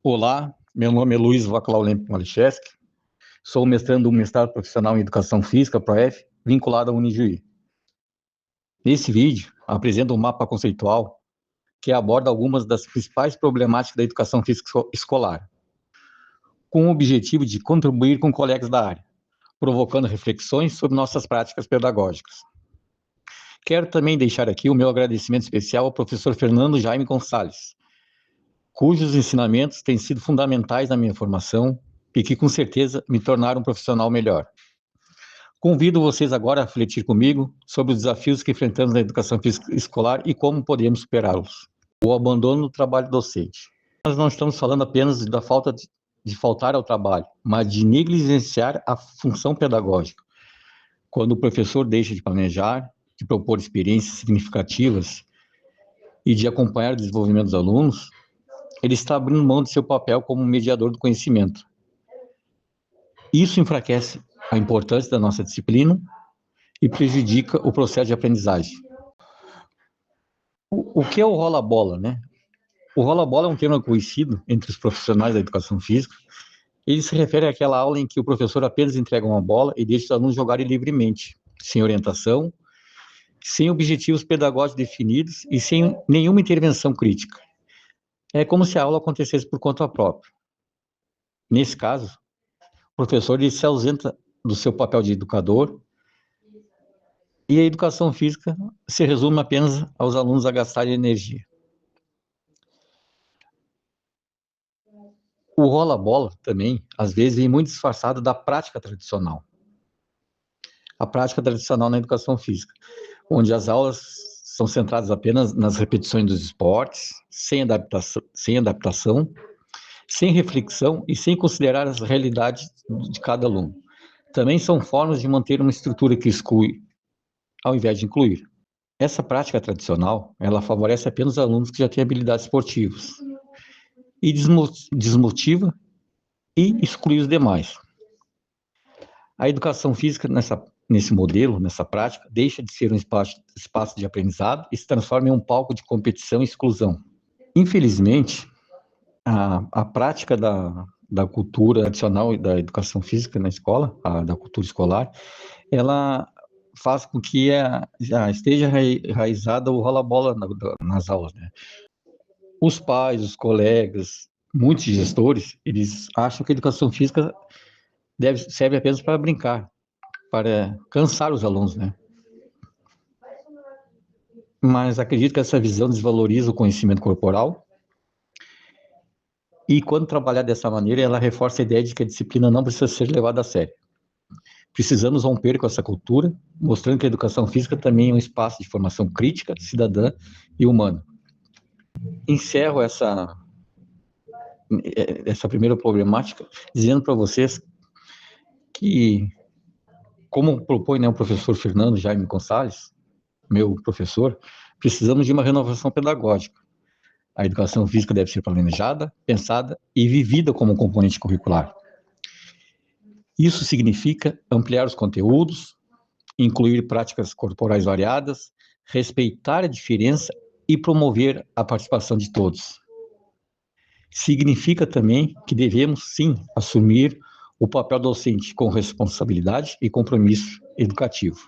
Olá, meu nome é Luiz Vaclav Malicheski, sou mestrando do mestrado profissional em Educação Física, ProF, vinculado à Unijuí. Nesse vídeo, apresento um mapa conceitual que aborda algumas das principais problemáticas da educação física escolar, com o objetivo de contribuir com colegas da área, provocando reflexões sobre nossas práticas pedagógicas. Quero também deixar aqui o meu agradecimento especial ao professor Fernando Jaime Gonçalves, cujos ensinamentos têm sido fundamentais na minha formação e que, com certeza, me tornaram um profissional melhor. Convido vocês agora a refletir comigo sobre os desafios que enfrentamos na educação física escolar e como podemos superá-los. O abandono do trabalho docente. Nós não estamos falando apenas da falta de faltar ao trabalho, mas de negligenciar a função pedagógica. Quando o professor deixa de planejar, de propor experiências significativas e de acompanhar o desenvolvimento dos alunos, ele está abrindo mão de seu papel como mediador do conhecimento. Isso enfraquece a importância da nossa disciplina e prejudica o processo de aprendizagem. O que é o rola-bola, né? O rola-bola é um termo conhecido entre os profissionais da educação física. Ele se refere àquela aula em que o professor apenas entrega uma bola e deixa os alunos jogarem livremente, sem orientação, sem objetivos pedagógicos definidos e sem nenhuma intervenção crítica. É como se a aula acontecesse por conta própria. Nesse caso, o professor ele se ausenta do seu papel de educador e a educação física se resume apenas aos alunos a gastarem energia. O rola-bola também, às vezes, vem muito disfarçado da prática tradicional. A prática tradicional na educação física, onde as aulas são centradas apenas nas repetições dos esportes, sem adaptação, sem reflexão e sem considerar as realidades de cada aluno. Também são formas de manter uma estrutura que exclui, ao invés de incluir. Essa prática tradicional, ela favorece apenas alunos que já têm habilidades esportivas e desmotiva e exclui os demais. A educação física, nesse modelo, nessa prática, deixa de ser um espaço de aprendizado e se transforma em um palco de competição e exclusão. Infelizmente, a prática da cultura tradicional e da educação física na escola, da cultura escolar, ela faz com que já esteja enraizada o rola-bola nas aulas, né? Os pais, os colegas, muitos gestores, eles acham que a educação física serve apenas para brincar, para cansar os alunos, né? Mas acredito que essa visão desvaloriza o conhecimento corporal e, quando trabalhar dessa maneira, ela reforça a ideia de que a disciplina não precisa ser levada a sério. Precisamos romper com essa cultura, mostrando que a educação física também é um espaço de formação crítica, cidadã e humana. Encerro essa primeira problemática dizendo para vocês que, como propõe, né, o professor Fernando Jaime Gonçalves, meu professor, precisamos de uma renovação pedagógica. A educação física deve ser planejada, pensada e vivida como um componente curricular. Isso significa ampliar os conteúdos, incluir práticas corporais variadas, respeitar a diferença e promover a participação de todos. Significa também que devemos, sim, assumir o papel docente com responsabilidade e compromisso educativo.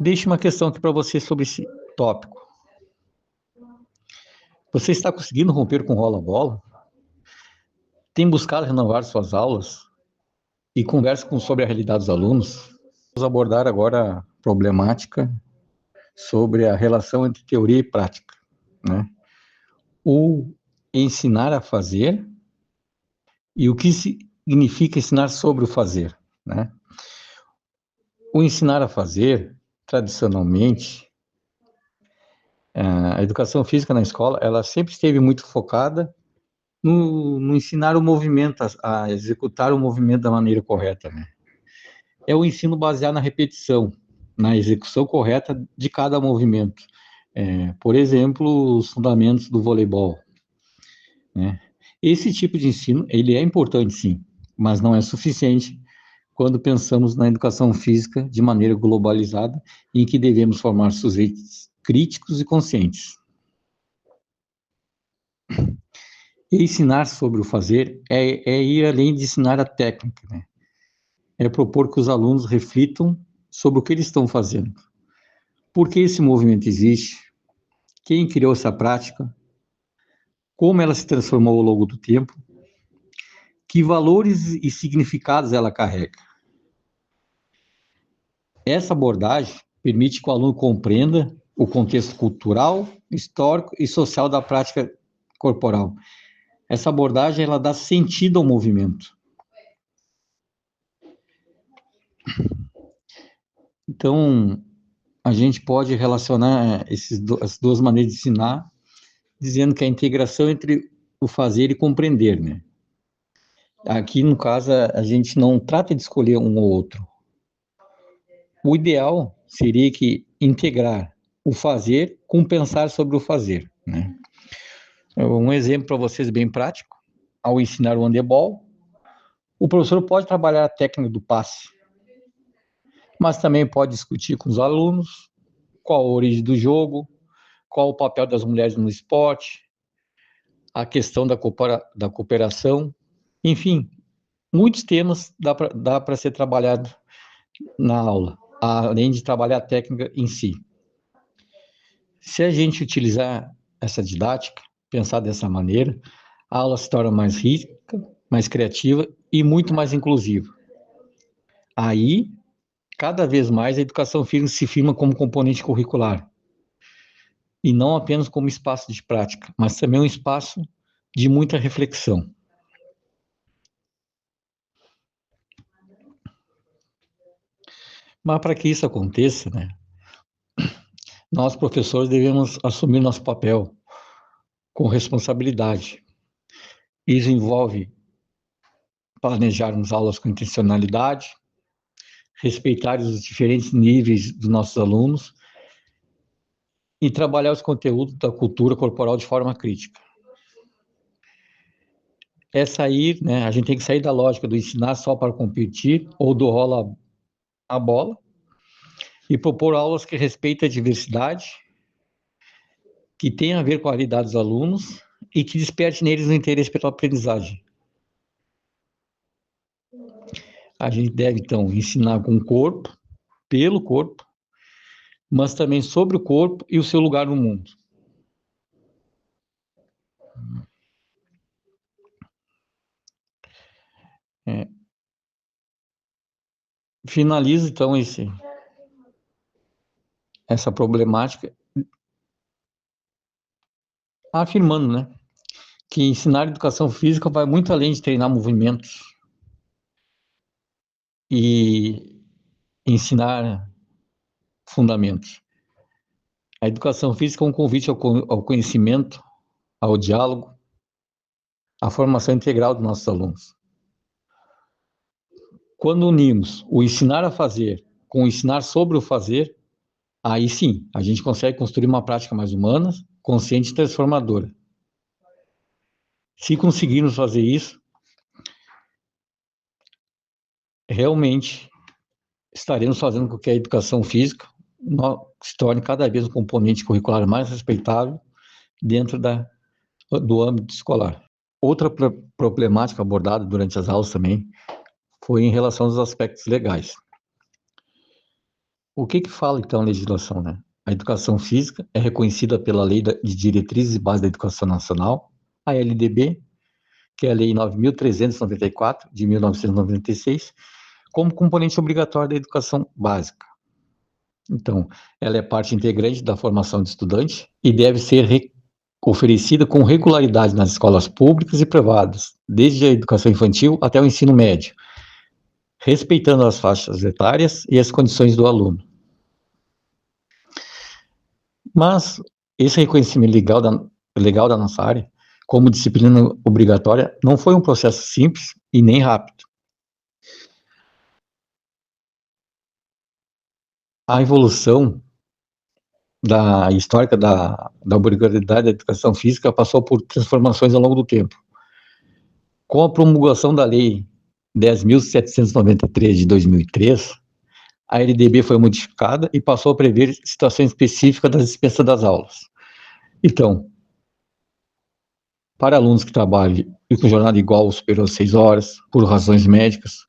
Deixo uma questão aqui para você sobre esse tópico. Você está conseguindo romper com rola-bola? Tem buscado renovar suas aulas? E conversa sobre a realidade dos alunos? Vamos abordar agora a problemática sobre a relação entre teoria e prática, né? O ensinar a fazer e o que significa ensinar sobre o fazer, né? O ensinar a fazer, tradicionalmente, a educação física na escola, ela sempre esteve muito focada no ensinar o movimento, a executar o movimento da maneira correta, né? É o ensino baseado na repetição, na execução correta de cada movimento. Por exemplo, os fundamentos do voleibol, né? Esse tipo de ensino, ele é importante sim, mas não é suficiente quando pensamos na educação física de maneira globalizada, em que devemos formar sujeitos críticos e conscientes. Ensinar sobre o fazer é ir além de ensinar a técnica, né? É propor que os alunos reflitam sobre o que eles estão fazendo. Por que esse movimento existe? Quem criou essa prática? Como ela se transformou ao longo do tempo? Que valores e significados ela carrega? Essa abordagem permite que o aluno compreenda o contexto cultural, histórico e social da prática corporal. Essa abordagem ela dá sentido ao movimento. Então, a gente pode relacionar as duas maneiras de ensinar, dizendo que a integração entre o fazer e compreender, né? Aqui, no caso, a gente não trata de escolher um ou outro. O ideal seria que integrar o fazer com pensar sobre o fazer, né? Um exemplo para vocês bem prático: ao ensinar o handebol, o professor pode trabalhar a técnica do passe, mas também pode discutir com os alunos qual a origem do jogo, qual o papel das mulheres no esporte, a questão da cooperação, enfim, muitos temas dá para ser trabalhado na aula, além de trabalhar a técnica em si. Se a gente utilizar essa didática, pensar dessa maneira, a aula se torna mais rica, mais criativa e muito mais inclusiva. Aí, cada vez mais, a educação física se firma como componente curricular, e não apenas como espaço de prática, mas também um espaço de muita reflexão. Mas para que isso aconteça, né, nós, professores, devemos assumir nosso papel com responsabilidade. Isso envolve planejarmos aulas com intencionalidade, respeitar os diferentes níveis dos nossos alunos e trabalhar os conteúdos da cultura corporal de forma crítica. É sair, né, a gente tem que sair da lógica do ensinar só para competir ou do rola a bola e propor aulas que respeitem a diversidade, que tenham a ver com a realidade dos alunos e que desperte neles o interesse pela aprendizagem. A gente deve, então, ensinar com o corpo, pelo corpo, mas também sobre o corpo e o seu lugar no mundo. É. Finalizo, então, essa problemática afirmando, né, que ensinar educação física vai muito além de treinar movimentos e ensinar fundamentos. A educação física é um convite ao conhecimento, ao diálogo, à formação integral dos nossos alunos. Quando unimos o ensinar a fazer com o ensinar sobre o fazer, aí sim, a gente consegue construir uma prática mais humana, consciente e transformadora. Se conseguirmos fazer isso, realmente estaremos fazendo com que a educação física se torne cada vez um componente curricular mais respeitável dentro do âmbito escolar. Outra problemática abordada durante as aulas também foi em relação aos aspectos legais. O que fala, então, a legislação, né? A educação física é reconhecida pela Lei de Diretrizes e Bases da Educação Nacional, a LDB, que é a Lei 9.394, de 1996, como componente obrigatório da educação básica. Então, ela é parte integrante da formação de estudante e deve ser oferecida com regularidade nas escolas públicas e privadas, desde a educação infantil até o ensino médio, respeitando as faixas etárias e as condições do aluno. Mas esse reconhecimento legal da nossa área, como disciplina obrigatória, não foi um processo simples e nem rápido. A evolução histórica da obrigatoriedade da educação física passou por transformações ao longo do tempo. Com a promulgação da Lei 10.793 de 2003, a LDB foi modificada e passou a prever situações específicas das dispensas das aulas. Então, para alunos que trabalham e com jornada igual ou superior a 6 horas, por razões médicas,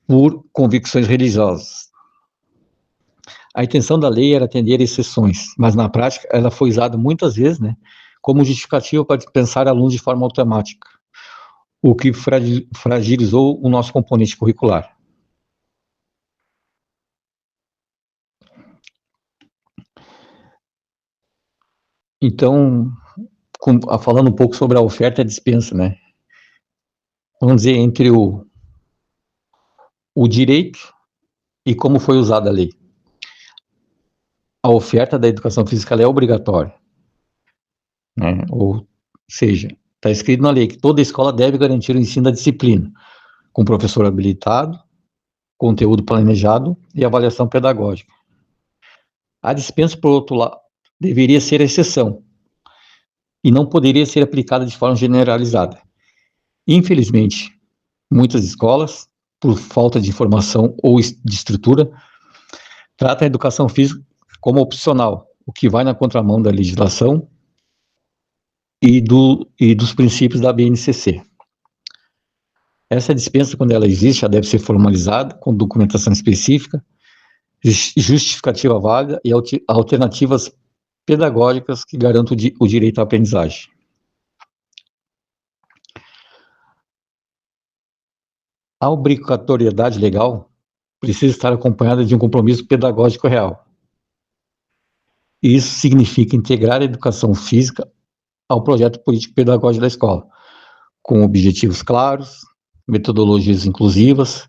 por convicções religiosas. A intenção da lei era atender exceções, mas na prática ela foi usada muitas vezes, né, como justificativa para dispensar alunos de forma automática, o que fragilizou o nosso componente curricular. Então, falando um pouco sobre a oferta e a dispensa, né? Vamos dizer, entre o direito e como foi usada a lei. A oferta da educação física é obrigatória, né? Ou seja, está escrito na lei que toda escola deve garantir o ensino da disciplina, com professor habilitado, conteúdo planejado e avaliação pedagógica. A dispensa, por outro lado, deveria ser a exceção e não poderia ser aplicada de forma generalizada. Infelizmente, muitas escolas, por falta de informação ou de estrutura, tratam a educação física como opcional, o que vai na contramão da legislação e dos princípios da BNCC. Essa dispensa, quando ela existe, ela deve ser formalizada com documentação específica, justificativa válida e alternativas pedagógicas que garantam o direito à aprendizagem. A obrigatoriedade legal precisa estar acompanhada de um compromisso pedagógico real. Isso significa integrar a educação física ao projeto político-pedagógico da escola, com objetivos claros, metodologias inclusivas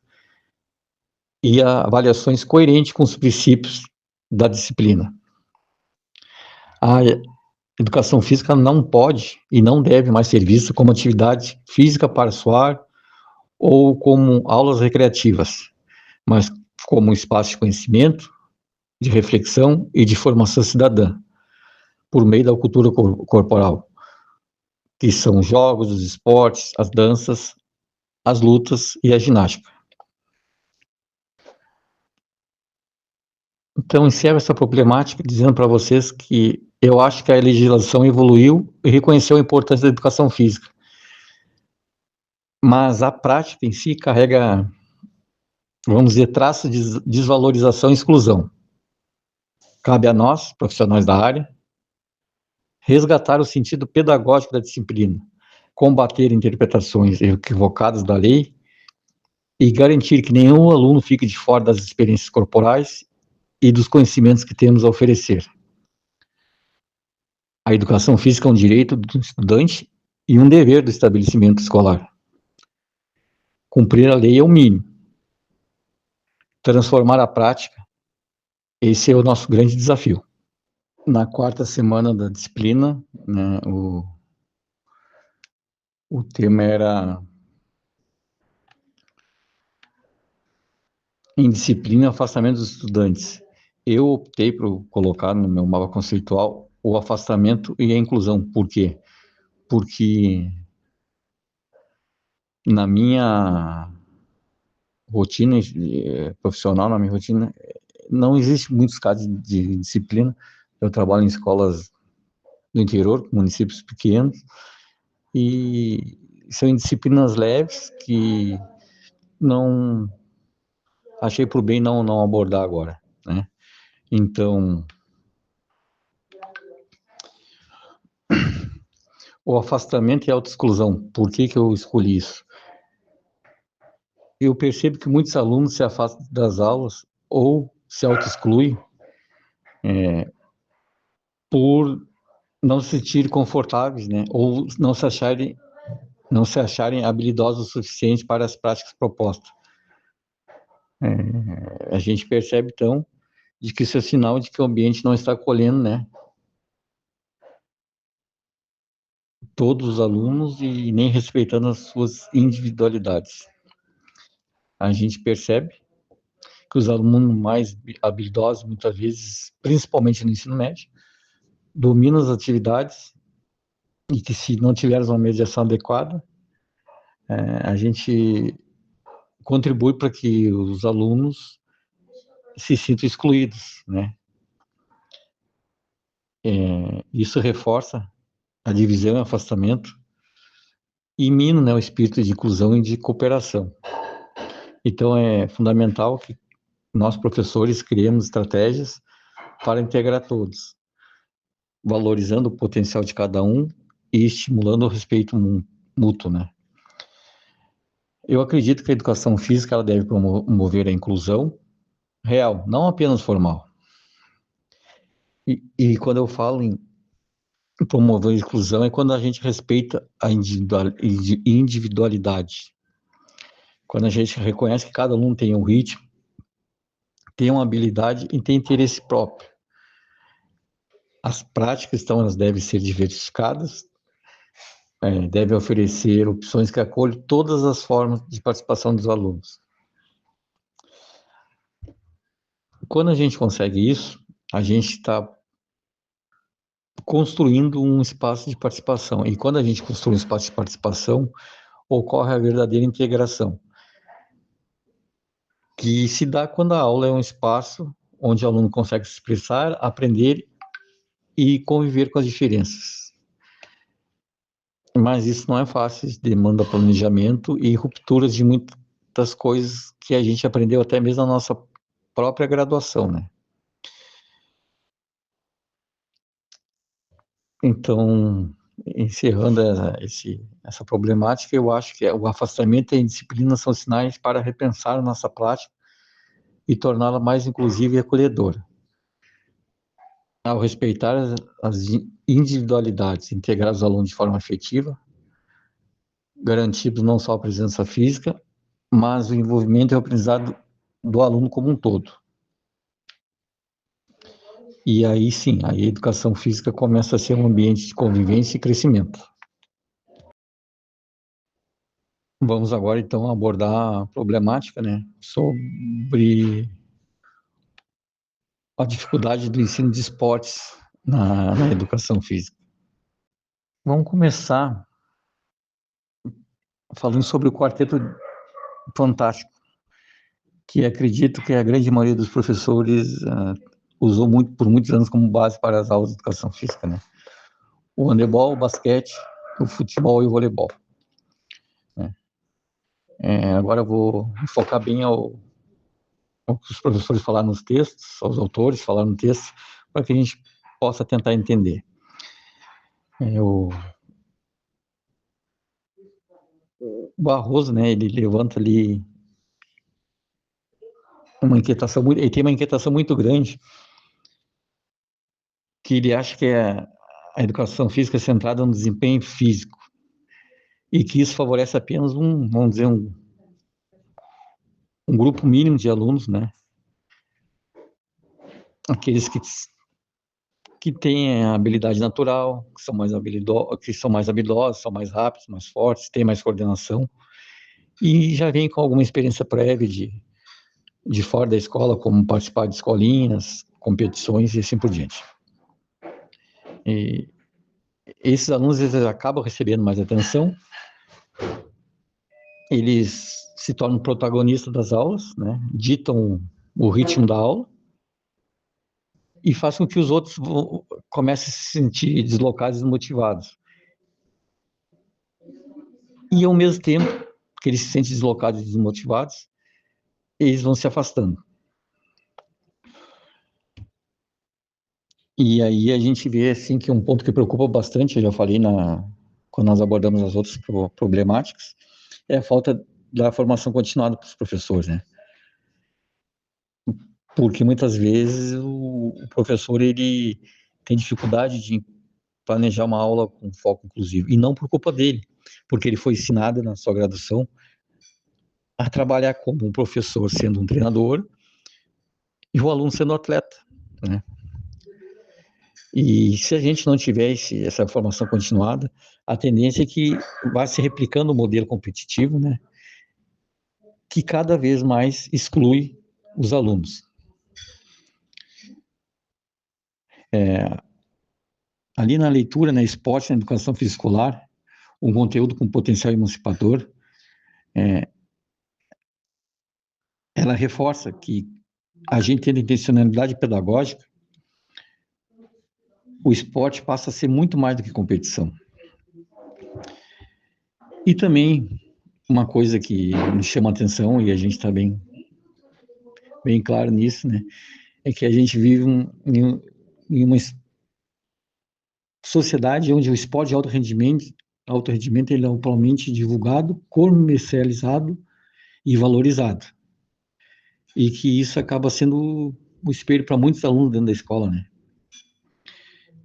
e avaliações coerentes com os princípios da disciplina. A educação física não pode e não deve mais ser vista como atividade física para suar ou como aulas recreativas, mas como um espaço de conhecimento, de reflexão e de formação cidadã, por meio da cultura corporal, que são os jogos, os esportes, as danças, as lutas e a ginástica. Então, encerro essa problemática dizendo para vocês que eu acho que a legislação evoluiu e reconheceu a importância da educação física, mas a prática em si carrega, vamos dizer, traços de desvalorização e exclusão. Cabe a nós, profissionais da área, resgatar o sentido pedagógico da disciplina, combater interpretações equivocadas da lei e garantir que nenhum aluno fique de fora das experiências corporais e dos conhecimentos que temos a oferecer. A educação física é um direito do estudante e um dever do estabelecimento escolar. Cumprir a lei é o mínimo. Transformar a prática, esse é o nosso grande desafio. Na quarta semana da disciplina, né, o tema era indisciplina e afastamento dos estudantes. Eu optei por colocar no meu mapa conceitual o afastamento e a inclusão. Por quê? Porque na minha rotina profissional, na minha rotina, não existe muitos casos de disciplina. Eu trabalho em escolas do interior, municípios pequenos, e são disciplinas leves que não achei por bem não abordar agora, né? Então, o afastamento e a autoexclusão, por que eu escolhi isso? Eu percebo que muitos alunos se afastam das aulas ou se autoexcluem por não se sentirem confortáveis, né? Ou não se acharem habilidosos o suficiente para as práticas propostas. A gente percebe, então, de que isso é sinal de que o ambiente não está acolhendo, né, todos os alunos e nem respeitando as suas individualidades. A gente percebe que os alunos mais habilidosos, muitas vezes, principalmente no ensino médio, dominam as atividades e que, se não tivermos uma mediação adequada, a gente contribui para que os alunos se sintam excluídos, né? Isso reforça a divisão e afastamento e mina, né, o espírito de inclusão e de cooperação. Então, é fundamental que nós, professores, criemos estratégias para integrar todos, valorizando o potencial de cada um e estimulando o respeito mútuo, né? Eu acredito que a educação física ela deve promover a inclusão real, não apenas formal. E quando eu falo em promover a inclusão é quando a gente respeita a individualidade. Quando a gente reconhece que cada aluno tem um ritmo, tem uma habilidade e tem interesse próprio. As práticas, então, elas devem ser diversificadas, devem oferecer opções que acolhem todas as formas de participação dos alunos. Quando a gente consegue isso, a gente está construindo um espaço de participação. E quando a gente construi um espaço de participação, ocorre a verdadeira integração, que se dá quando a aula é um espaço onde o aluno consegue se expressar, aprender e conviver com as diferenças. Mas isso não é fácil, demanda planejamento e rupturas de muitas coisas que a gente aprendeu até mesmo na nossa própria graduação, né? Então, encerrando essa problemática, eu acho que o afastamento e a indisciplina são sinais para repensar nossa prática e torná-la mais inclusiva e acolhedora. Ao respeitar as individualidades, integrar os alunos de forma efetiva, garantindo não só a presença física, mas o envolvimento e o aprendizado do aluno como um todo. E aí sim, a educação física começa a ser um ambiente de convivência e crescimento. Vamos agora então abordar a problemática, né, sobre a dificuldade do ensino de esportes na educação física. Vamos começar falando sobre o quarteto fantástico, que acredito que a grande maioria dos professores usou por muitos anos como base para as aulas de educação física, né? O handebol, o basquete, o futebol e o voleibol. Né? Agora eu vou focar bem ao que os professores falaram nos textos, aos autores falaram no texto, para que a gente possa tentar entender. O Barroso, né, ele levanta ali ele tem uma inquietação muito grande, que ele acha que a educação física é centrada no desempenho físico, e que isso favorece apenas vamos dizer, um grupo mínimo de alunos, né, aqueles que têm a habilidade natural, que são mais habilidosos, são mais rápidos, mais fortes, têm mais coordenação, e já vem com alguma experiência prévia de fora da escola, como participar de escolinhas, competições e assim por diante. E esses alunos, eles acabam recebendo mais atenção, eles se tornam protagonistas das aulas, né? Ditam o ritmo da aula e fazem com que os outros comecem a se sentir deslocados e desmotivados. E, ao mesmo tempo que eles se sentem deslocados e desmotivados, eles vão se afastando. E aí a gente vê, assim, que um ponto que preocupa bastante, eu já falei quando nós abordamos as outras problemáticas, é a falta da formação continuada para os professores, né? Porque muitas vezes o professor, ele tem dificuldade de planejar uma aula com foco inclusivo, e não por culpa dele, porque ele foi ensinado na sua graduação a trabalhar como um professor sendo um treinador e o aluno sendo atleta, né? E se a gente não tiver essa formação continuada, a tendência é que vai se replicando o modelo competitivo, né? Que cada vez mais exclui os alunos. Ali na leitura, na esporte, na educação física escolar, um conteúdo com potencial emancipador, ela reforça que a gente tendo intencionalidade pedagógica, o esporte passa a ser muito mais do que competição. E também uma coisa que nos chama a atenção, e a gente está bem claro nisso, né? É que a gente vive em uma sociedade onde o esporte de alto rendimento ele é amplamente divulgado, comercializado e valorizado. E que isso acaba sendo o espelho para muitos alunos dentro da escola, né?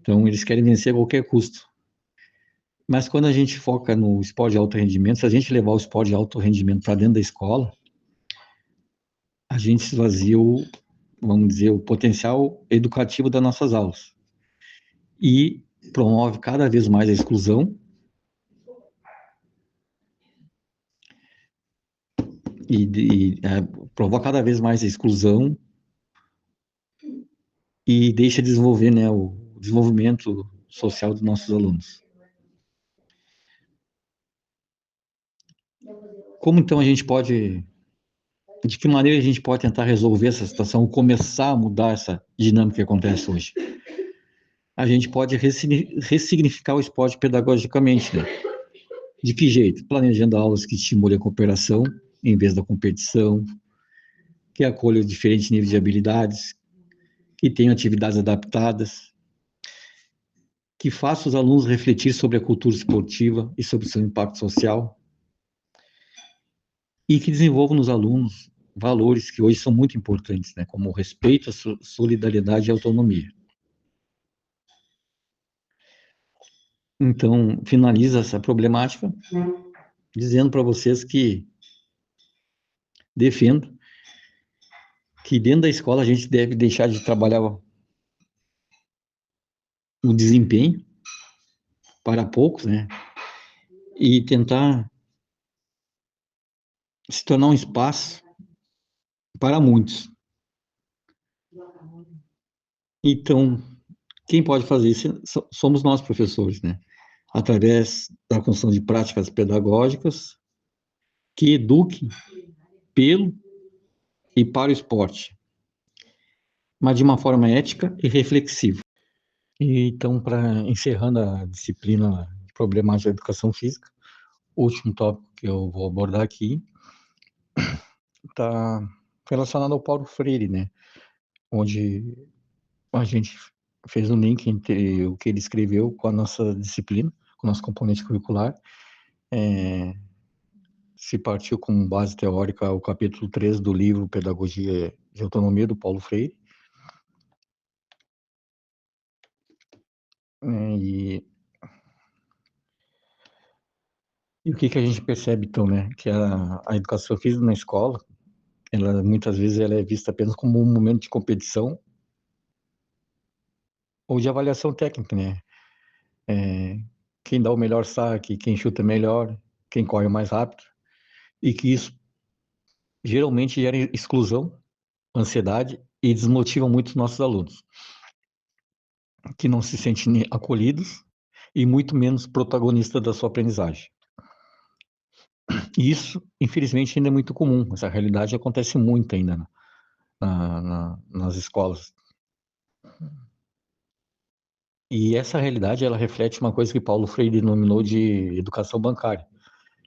Então, eles querem vencer a qualquer custo. Mas quando a gente foca no esporte de alto rendimento, se a gente levar o esporte de alto rendimento para dentro da escola, a gente esvazia vamos dizer, o potencial educativo das nossas aulas. E promove cada vez mais a exclusão e provoca cada vez mais a exclusão e deixa de desenvolver, né, o desenvolvimento social dos nossos alunos. Como então a gente pode, de que maneira a gente pode tentar resolver essa situação, começar a mudar essa dinâmica que acontece hoje? A gente pode ressignificar o esporte pedagogicamente, né? De que jeito? Planejando aulas que estimulem a cooperação em vez da competição, que acolham diferentes níveis de habilidades, que tenham atividades adaptadas, que façam os alunos refletir sobre a cultura esportiva e sobre seu impacto social, e que desenvolvam nos alunos valores que hoje são muito importantes, né, como o respeito, a solidariedade e a autonomia. Então, finaliza essa problemática dizendo para vocês que defendo que dentro da escola a gente deve deixar de trabalhar o desempenho para poucos, né, e tentar se tornar um espaço para muitos. Então, quem pode fazer isso somos nós, professores, né? Através da construção de práticas pedagógicas que eduquem pelo e para o esporte, mas de uma forma ética e reflexiva. E, então, para encerrando a disciplina de problemática da educação física, o último tópico que eu vou abordar aqui está relacionado ao Paulo Freire, né? Onde a gente fez um link entre o que ele escreveu com a nossa disciplina, com o nosso componente curricular. Se partiu como base teórica o capítulo 3 do livro Pedagogia de Autonomia, do Paulo Freire. E, e o que a gente percebe, então, né? Que a educação física na escola, ela muitas vezes ela é vista apenas como um momento de competição ou de avaliação técnica, né? Quem dá o melhor saque, quem chuta melhor, quem corre mais rápido, e que isso geralmente gera exclusão, ansiedade e desmotiva muito os nossos alunos, que não se sentem acolhidos e muito menos protagonistas da sua aprendizagem. E isso, infelizmente, ainda é muito comum. Essa realidade acontece muito ainda nas escolas. E essa realidade, ela reflete uma coisa que Paulo Freire denominou de educação bancária,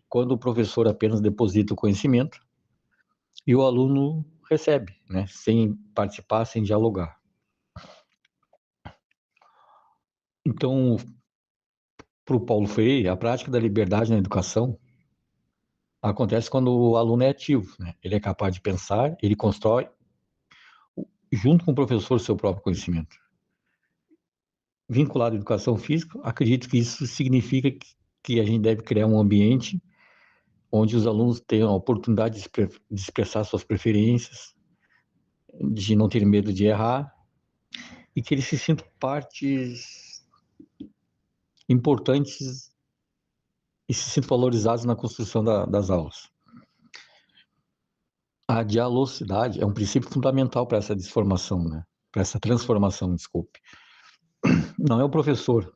quando o professor apenas deposita o conhecimento e o aluno recebe, né, sem participar, sem dialogar. Então, para o Paulo Freire, a prática da liberdade na educação acontece quando o aluno é ativo, né? Ele é capaz de pensar, ele constrói, junto com o professor, seu próprio conhecimento. Vinculado à educação física, acredito que isso significa que a gente deve criar um ambiente onde os alunos tenham a oportunidade de expressar suas preferências, de não ter medo de errar, e que eles se sintam partes importantes e se sintam valorizados na construção das aulas. A dialogicidade é um princípio fundamental para essa transformação, né? Para essa transformação, desculpe. Não é o professor,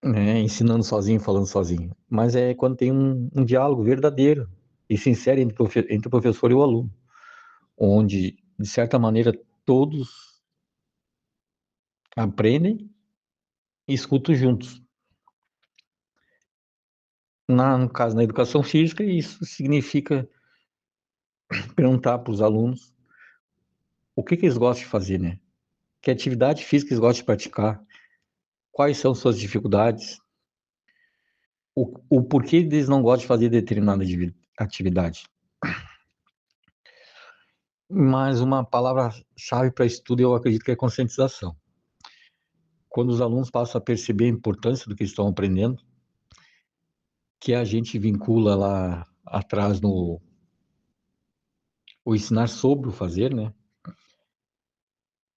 né, ensinando sozinho, falando sozinho, mas é quando tem um diálogo verdadeiro e sincero entre o professor e o aluno, onde, de certa maneira, todos aprendem e escutam juntos. No caso, na educação física, isso significa perguntar para os alunos o que eles gostam de fazer, né? Que atividade física eles gostam de praticar, quais são suas dificuldades, o porquê eles não gostam de fazer determinada atividade. Mas uma palavra-chave para isso tudo, eu acredito que é conscientização. Quando os alunos passam a perceber a importância do que estão aprendendo, que a gente vincula lá atrás no o ensinar sobre o fazer, né?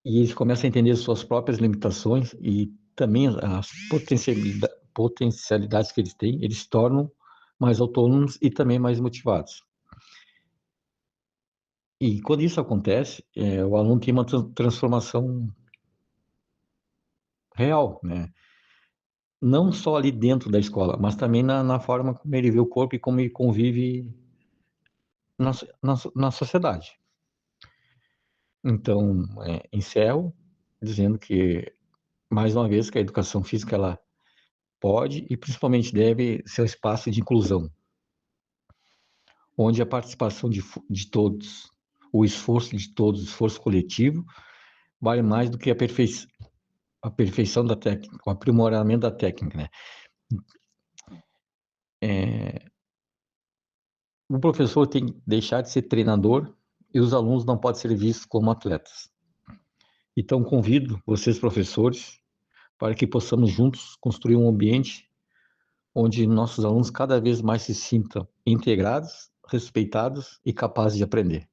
E eles começam a entender suas próprias limitações e também as potencialidades que eles têm, eles se tornam mais autônomos e também mais motivados. E quando isso acontece, o aluno tem uma transformação real, né? Não só ali dentro da escola, mas também na forma como ele vê o corpo e como ele convive na sociedade. Então, encerro dizendo que, mais uma vez, que a educação física ela pode e principalmente deve ser um espaço de inclusão, onde a participação de todos, o esforço de todos, o esforço coletivo, vale mais do que a perfeição da técnica, o aprimoramento da técnica, né? O professor tem que deixar de ser treinador e os alunos não podem ser vistos como atletas. Então, convido vocês, professores, para que possamos juntos construir um ambiente onde nossos alunos cada vez mais se sintam integrados, respeitados e capazes de aprender.